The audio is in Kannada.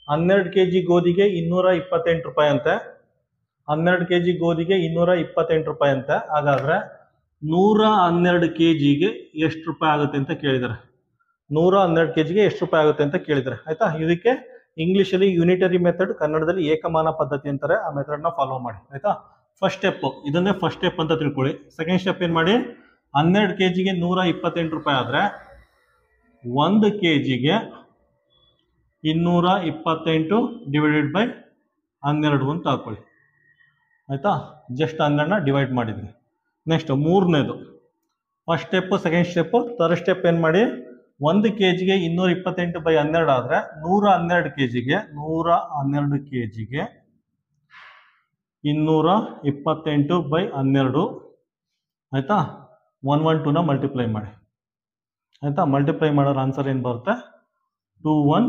12 kg ಗೋಧಿಗೆ 228 ರೂಪಾಯಿ ಅಂತೆ. 12 kg ಗೋಧಿಗೆ 228 ರೂಪಾಯಿ ಅಂತೆ. ಹಾಗಾದ್ರೆ 112 kgಗೆ ಎಷ್ಟು ರೂಪಾಯಿ ಆಗುತ್ತೆ ಅಂತ ಕೇಳಿದ್ದಾರೆ. 112 kgಗೆ ಎಷ್ಟು ರೂಪಾಯಿ ಆಗುತ್ತೆ ಅಂತ ಕೇಳಿದ್ದಾರೆ. ಆಯ್ತಾ? ಇದಕ್ಕೆ ಇಂಗ್ಲಿಷಲ್ಲಿ ಯೂನಿಟರಿ ಮೆಥಡ್, ಕನ್ನಡದಲ್ಲಿ ಏಕಮಾನ ಪದ್ಧತಿ ಅಂತಾರೆ. ಆ ಮೆಥಡ್ನ ಫಾಲೋ ಮಾಡಿ. ಆಯ್ತಾ? ಫಸ್ಟ್ ಸ್ಟೆಪ್ ಇದನ್ನೇ ಫಸ್ಟ್ ಸ್ಟೆಪ್ ಅಂತ ತಿಳ್ಕೊಳ್ಳಿ. ಸೆಕೆಂಡ್ ಸ್ಟೆಪ್ ಏನು ಮಾಡಿ, 12 kgಗೆ 128 ರೂಪಾಯಿ ಆದರೆ 1 kgಗೆ 228 ಡಿವೈಡೆಡ್ ಬೈ 12 ಅಂತ ಹಾಕೊಳ್ಳಿ. ಆಯ್ತಾ? ಜಸ್ಟ್ 12ನ ಡಿವೈಡ್ ಮಾಡಿದ್ವಿ. ನೆಕ್ಸ್ಟ್ ಮೂರನೇದು first step, second step. Third step ಏನು ಮಾಡಿ, 1 kgಗೆ 228 ಬೈ 12 ಆದರೆ 112 kgಗೆ 228 ಬೈ 12. ಆಯ್ತಾ? 112ನ ಮಲ್ಟಿಪ್ಲೈ ಮಾಡಿ. ಆಯ್ತಾ? ಮಲ್ಟಿಪ್ಲೈ ಮಾಡೋರ ಆನ್ಸರ್ ಏನು ಬರುತ್ತೆ, 21